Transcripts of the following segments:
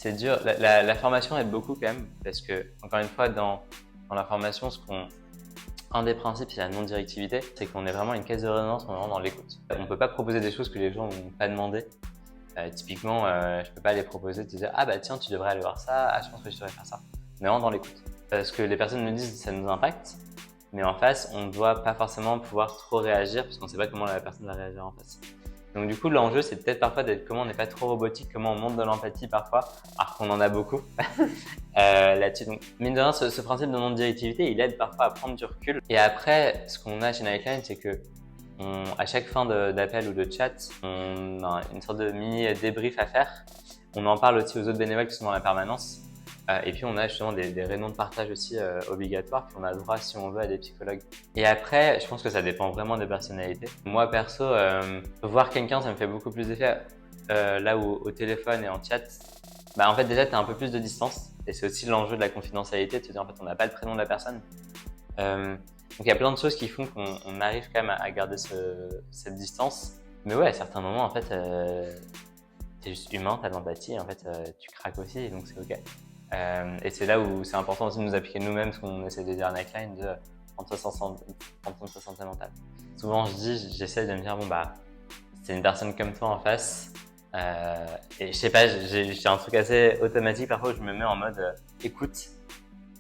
c'est dur. La formation aide beaucoup quand même, parce que, encore une fois, dans la formation, un des principes, c'est la non-directivité, c'est qu'on est vraiment une caisse de résonance, on est vraiment dans l'écoute. On ne peut pas proposer des choses que les gens n'ont pas demandé. Typiquement, je peux pas les proposer de te dire « Ah bah tiens, tu devrais aller voir ça, ah je pense que je devrais faire ça ». On est vraiment dans l'écoute. Parce que les personnes nous disent ça nous impacte, mais en face, on ne doit pas forcément pouvoir trop réagir, parce qu'on ne sait pas comment la personne va réagir en face. Donc du coup, l'enjeu, c'est peut-être parfois d'être comment on n'est pas trop robotique, comment on montre de l'empathie parfois, alors qu'on en a beaucoup là-dessus. Donc mine de rien, ce principe de non-directivité, il aide parfois à prendre du recul. Et après, ce qu'on a chez Nightline, c'est que à chaque fin d'appel ou de chat, on a une sorte de mini débrief à faire. On en parle aussi aux autres bénévoles qui sont dans la permanence. Et puis on a justement des réunions de partage aussi obligatoires, puis on a le droit, si on veut, à des psychologues. Et après, je pense que ça dépend vraiment des personnalités. Moi perso, voir quelqu'un, ça me fait beaucoup plus d'effet. Là où au téléphone et en chat, en fait déjà tu as un peu plus de distance. Et c'est aussi l'enjeu de la confidentialité, de se dire en fait on n'a pas le prénom de la personne. Donc il y a plein de choses qui font qu'on arrive quand même à garder cette distance. Mais ouais, à certains moments, en fait, t'es juste humain, t'as de l'empathie, et en fait, tu craques aussi, et donc c'est ok. Et c'est là où c'est important aussi de nous appliquer nous-mêmes, ce qu'on essaie de dire à Nightline, de prendre sa santé mentale. Souvent, j'essaie de me dire, c'est une personne comme toi en face, et je sais pas, j'ai un truc assez automatique parfois où je me mets en mode écoute.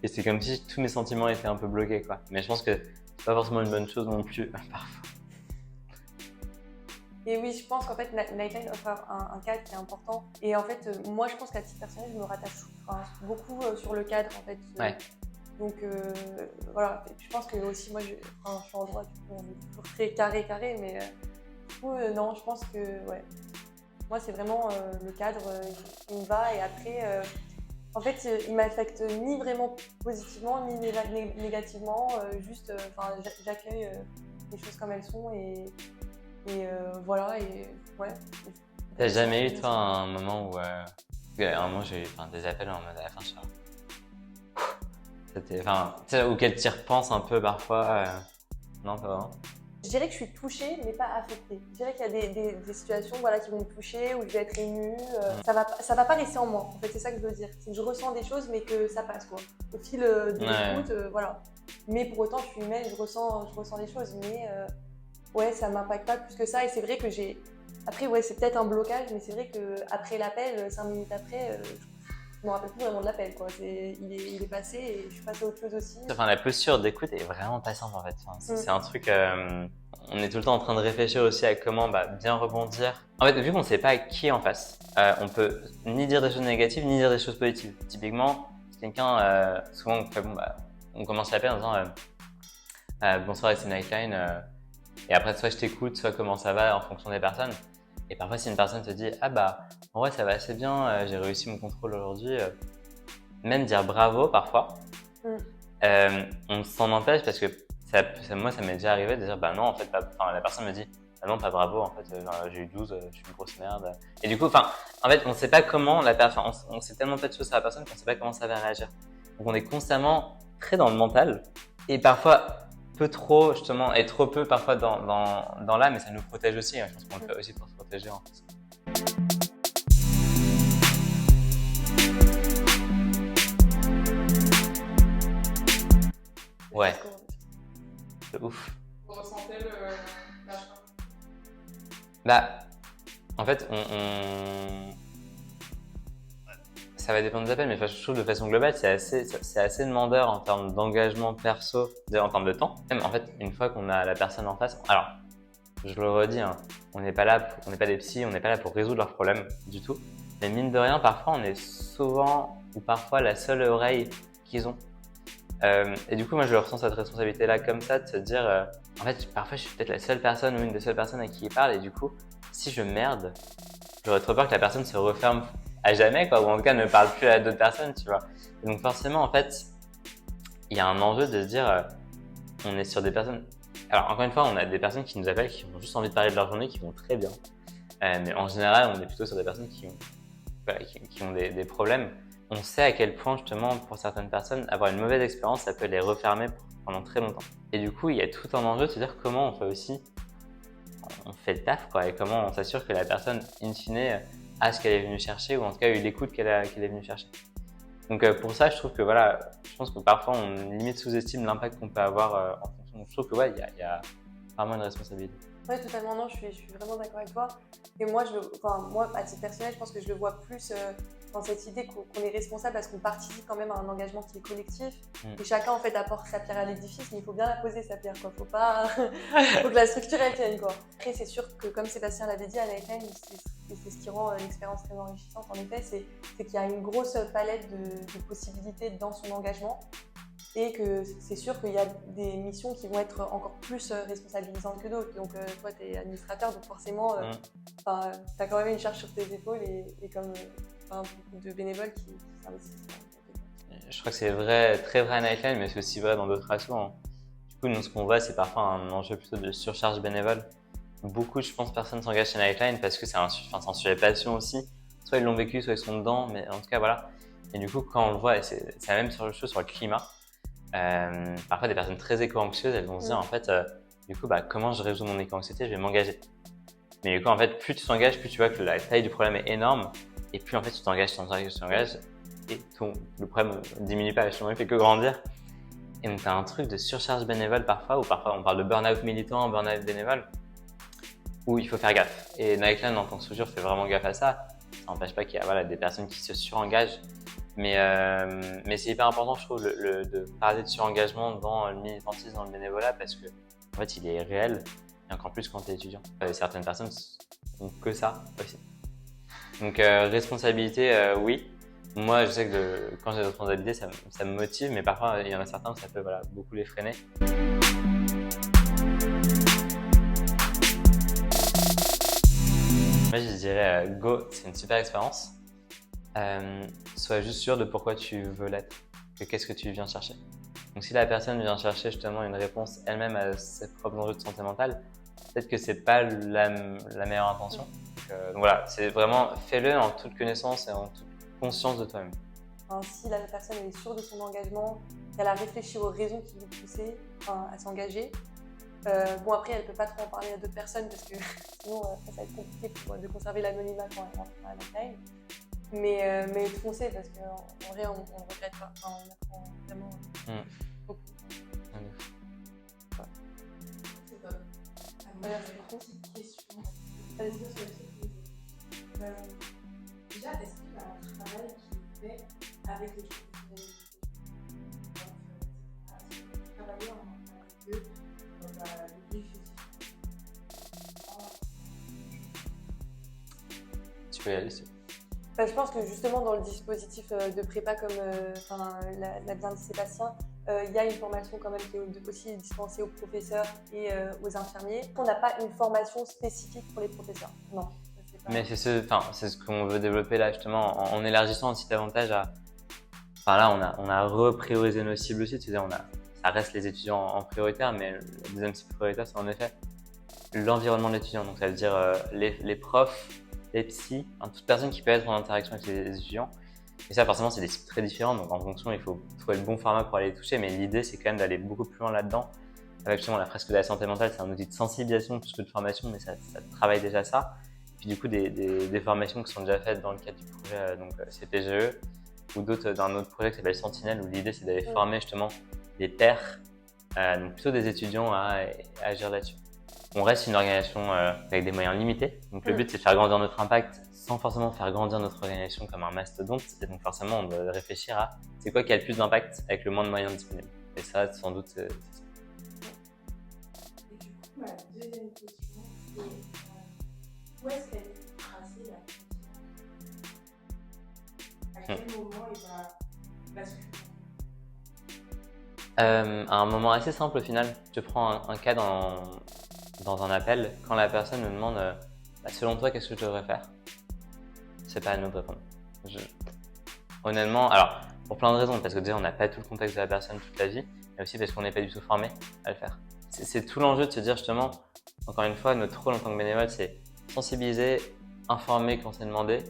Et c'est comme si tous mes sentiments étaient un peu bloqués, quoi. Mais je pense que c'est pas forcément une bonne chose non plus, parfois. Et oui, je pense qu'en fait, Nightline offre un cadre qui est important. Et en fait, moi, je pense qu'à titre personnel, je me rattache beaucoup sur le cadre, en fait. Ouais. Donc, voilà. Et puis, je pense que aussi, moi, je suis en droit, du coup, on est toujours très carré, mais du coup, non, je pense que, ouais. Moi, c'est vraiment le cadre qui me va. Et après, en fait, il m'affecte ni vraiment positivement, ni négativement. Juste, j'accueille les choses comme elles sont et voilà. Et ouais. T'as jamais eu, toi, un moment où... à un moment, j'ai eu des appels en mode à la fin, je suis c'était... auquel tu y repenses un peu parfois. Non, pas vraiment. Je dirais que je suis touchée, mais pas affectée. Je dirais qu'il y a des situations qui vont me toucher, où je vais être émue. Ça va pas rester en moi, en fait, c'est ça que je veux dire. C'est que je ressens des choses, mais que ça passe, quoi. Au fil de l'écoute, voilà. Mais pour autant, je suis humaine, je ressens des choses, mais ouais, ça m'impacte pas plus que ça. Et c'est vrai que j'ai... Après, ouais, c'est peut-être un blocage, mais c'est vrai qu'après l'appel, 5 minutes après, je me rappelle plus vraiment de l'appel, quoi. Il est passé et je suis passée à autre chose aussi. La posture d'écoute est vraiment pas simple, en fait. C'est un truc... on est tout le temps en train de réfléchir aussi à comment bien rebondir. En fait, vu qu'on ne sait pas qui est en face, on peut ni dire des choses négatives, ni dire des choses positives. Typiquement, quelqu'un, souvent, on commence l'appel en disant bonsoir, c'est Nightline. Et après, soit je t'écoute, soit comment ça va en fonction des personnes. Et parfois, si une personne te dit en vrai, ça va assez bien, j'ai réussi mon contrôle aujourd'hui, même dire bravo parfois, on s'en empêche parce que moi, ça m'est déjà arrivé de dire non, en fait, la personne me dit non, pas bravo, en fait, j'ai eu 12, je suis une grosse merde. Et du coup, en fait, on sait pas comment la personne, on sait tellement pas de choses sur la personne qu'on sait pas comment ça va réagir. Donc, on est constamment très dans le mental et parfois peu trop, justement, et trop peu parfois dans l'âme, mais ça nous protège aussi. Je pense qu'on le fait aussi pour se protéger, en fait. Ouais. De ouf. Vous ressentez le lâchement? En fait, ça va dépendre des appels, mais je trouve de façon globale, c'est assez demandeur en termes d'engagement perso, en termes de temps. Même en fait, une fois qu'on a la personne en face, alors, je le redis, on n'est pas des psys, on n'est pas là pour résoudre leurs problèmes du tout. Mais mine de rien, parfois, on est souvent ou parfois la seule oreille qu'ils ont. Et du coup, moi, je ressens cette responsabilité-là comme ça, de se dire, en fait, parfois, je suis peut-être la seule personne ou une des seules personnes à qui il parle, et du coup, si je merde, j'aurais trop peur que la personne se referme à jamais, quoi, ou en tout cas ne parle plus à d'autres personnes, tu vois. Et donc forcément, en fait, il y a un enjeu de se dire, on est sur des personnes... Alors encore une fois, on a des personnes qui nous appellent, qui ont juste envie de parler de leur journée, qui vont très bien. Mais en général, on est plutôt sur des personnes qui ont des problèmes. On sait à quel point, justement, pour certaines personnes, avoir une mauvaise expérience, ça peut les refermer pendant très longtemps. Et du coup, il y a tout un enjeu de se dire comment on fait le taf, quoi, et comment on s'assure que la personne, in fine, à ce qu'elle est venue chercher ou en tout cas eu l'écoute qu'elle est venue chercher. Donc pour ça, je trouve que voilà, je pense que parfois on limite sous-estime l'impact qu'on peut avoir en fonction. Donc je trouve que ouais, il y a vraiment une responsabilité. Ouais, totalement, non, je suis vraiment d'accord avec toi. Et moi, moi, à titre personnel, je pense que je le vois plus dans cette idée qu'on est responsable parce qu'on participe quand même à un engagement qui est collectif. Et chacun, en fait, apporte sa pierre à l'édifice, mais il faut bien la poser, sa pierre, quoi. Faut que la structure, elle tienne, quoi. Après, c'est sûr que, comme Sébastien l'avait dit à Nightline, c'est ce qui rend l'expérience très enrichissante, en effet, c'est qu'il y a une grosse palette de possibilités dans son engagement. Et que c'est sûr qu'il y a des missions qui vont être encore plus responsabilisantes que d'autres. Donc toi, tu es administrateur, donc forcément, tu as quand même une charge sur tes épaules et comme beaucoup de bénévoles qui s'investissent. Je crois que c'est vrai, très vrai à Nightline, mais c'est aussi vrai dans d'autres assos. Hein. Du coup, nous, ce qu'on voit, c'est parfois un enjeu plutôt de surcharge bénévole. Beaucoup, je pense, personnes s'engagent chez Nightline parce que c'est un sujet passion aussi. Soit ils l'ont vécu, soit ils sont dedans, mais en tout cas, voilà. Et du coup, quand on le voit, et c'est la même sur le climat, parfois des personnes très éco-anxieuses, elles vont se dire en fait, du coup, comment je résous mon éco-anxiété, je vais m'engager. Mais du coup, en fait, plus tu t'engages, plus tu vois que la taille du problème est énorme, et plus en fait tu t'engages, et le problème diminue pas, justement, il fait que grandir. Et donc, tu as un truc de surcharge bénévole parfois, ou parfois on parle de burn-out militant, burn-out bénévole, où il faut faire gaffe. Et Nightline, en tant que structure, fait vraiment gaffe à ça. Ça n'empêche pas qu'il y a des personnes qui se surengagent. Mais c'est hyper important, je trouve, de parler de surengagement dans le militantisme, dans le bénévolat, parce que en fait, il est réel, et encore plus quand tu es étudiant. Certaines personnes n'ont que ça aussi. Donc, responsabilité, oui. Moi, je sais que quand j'ai des responsabilités, ça me motive, mais parfois, il y en a certains où ça peut beaucoup les freiner. Moi, je dirais, go, c'est une super expérience. Sois juste sûr de pourquoi tu veux l'être, que qu'est-ce que tu viens chercher. Donc si la personne vient chercher justement une réponse elle-même à ses propres enjeux de santé mentale, peut-être que c'est pas la meilleure intention. Donc voilà, c'est vraiment fais-le en toute connaissance et en toute conscience de toi-même. Si la personne est sûre de son engagement, qu'elle a réfléchi aux raisons qui l'ont poussée à s'engager, bon après elle peut pas trop en parler à d'autres personnes parce que sinon ça va être compliqué de conserver l'anonymat quand elle rentre à la taille. Mais foncez parce qu'en vrai on ne regrette pas, on apprend vraiment beaucoup. C'est top. Voilà, J'ai une petite question. Allez. Déjà, est-ce qu'il y a un travail qui est fait avec les professionnels de travailler avec eux dans le défi? Tu peux y aller, Je pense que justement dans le dispositif de prépa comme l'a bien dit Sébastien, il y a une formation quand même qui est aussi dispensée aux professeurs et aux infirmiers. On n'a pas une formation spécifique pour les professeurs, non. Mais c'est ce qu'on veut développer là justement en élargissant aussi davantage à. Enfin là, on a repriorisé nos cibles aussi, c'est-à-dire ça reste les étudiants en prioritaire, mais la deuxième cible prioritaire, c'est en effet l'environnement de l'étudiant. Donc ça veut dire les profs, les psys, toute personne qui peut être en interaction avec les étudiants. Et ça, forcément, c'est des cibles très différentes. Donc en fonction, il faut trouver le bon format pour aller les toucher. Mais l'idée, c'est quand même d'aller beaucoup plus loin là-dedans. Avec justement la fresque de la santé mentale, c'est un outil de sensibilisation plus que de formation, mais ça travaille déjà ça. Puis du coup, des formations qui sont déjà faites dans le cadre du projet CPGE ou d'un autre projet qui s'appelle Sentinelle, où l'idée, c'est d'aller former justement des pairs, donc plutôt des étudiants à agir là-dessus. On reste une organisation avec des moyens limités. Donc le but, c'est de faire grandir notre impact sans forcément faire grandir notre organisation comme un mastodonte. Et donc forcément, on doit réfléchir à c'est quoi qui a le plus d'impact avec le moins de moyens disponibles. Et ça, sans doute, c'est ça. Et du coup, ma deuxième question, c'est où est-ce qu'elle est tracée la frontière? À quel moment il va basculer? À un moment assez simple au final, je prends un cas dans un appel, quand la personne me demande selon toi, qu'est-ce que je devrais faire? C'est pas à nous de répondre. Honnêtement, alors pour plein de raisons, parce que déjà on n'a pas tout le contexte de la personne toute la vie, mais aussi parce qu'on n'est pas du tout formé à le faire. C'est tout l'enjeu de se dire justement, encore une fois, notre rôle en tant que bénévole, c'est sensibiliser, informer quand c'est demandé,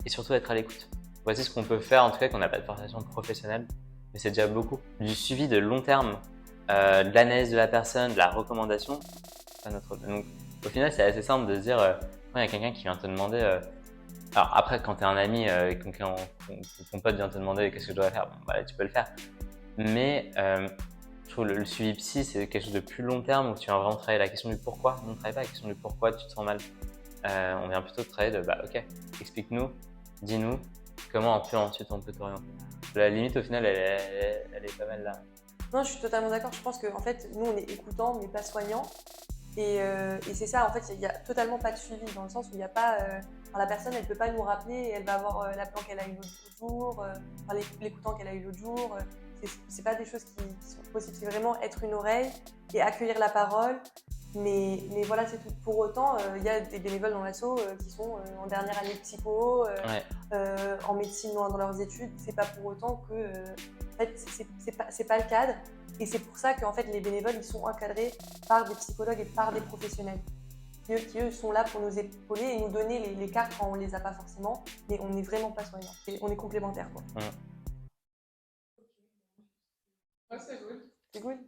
et surtout être à l'écoute. Voici ce qu'on peut faire, en tout cas quand on n'a pas de formation professionnelle, mais c'est déjà beaucoup. Du suivi de long terme, de l'analyse de la personne, de la recommandation, c'est pas notre rôle. Donc au final, c'est assez simple de se dire, quand il y a quelqu'un qui vient te demander Alors après, quand tu es un ami et que ton pote vient te demander qu'est-ce que je dois faire, bon, bah, là, tu peux le faire. Mais je trouve le suivi psy, c'est quelque chose de plus long terme où tu vas vraiment travailler la question du pourquoi. On ne travaille pas la question du pourquoi tu te sens mal. On vient plutôt travailler de bah ok, explique-nous, dis-nous comment ensuite on peut t'orienter. La limite au final, elle est pas mal là. Non, je suis totalement d'accord. Je pense qu'en fait, nous, on est écoutants, mais pas soignants. Et c'est ça, en fait, il n'y a totalement pas de suivi, dans le sens où il n'y a pas. Enfin, la personne, elle ne peut pas nous rappeler, elle va avoir l'appelant qu'elle a eu l'autre jour, enfin, l'écoutant qu'elle a eu l'autre jour. C'est pas des choses qui sont possibles. C'est vraiment être une oreille et accueillir la parole. Mais voilà, c'est tout. Pour autant, il y a des bénévoles dans l'asso qui sont en dernière année de psycho, en médecine ou dans leurs études. C'est pas pour autant que. En fait, c'est pas le cadre. Et c'est pour ça qu'en fait, les bénévoles, ils sont encadrés par des psychologues et par des professionnels qui eux, sont là pour nous épauler et nous donner les cartes quand on les a pas forcément. Mais on n'est vraiment pas soignants. On est complémentaires, quoi. Ouais, c'est cool. C'est cool.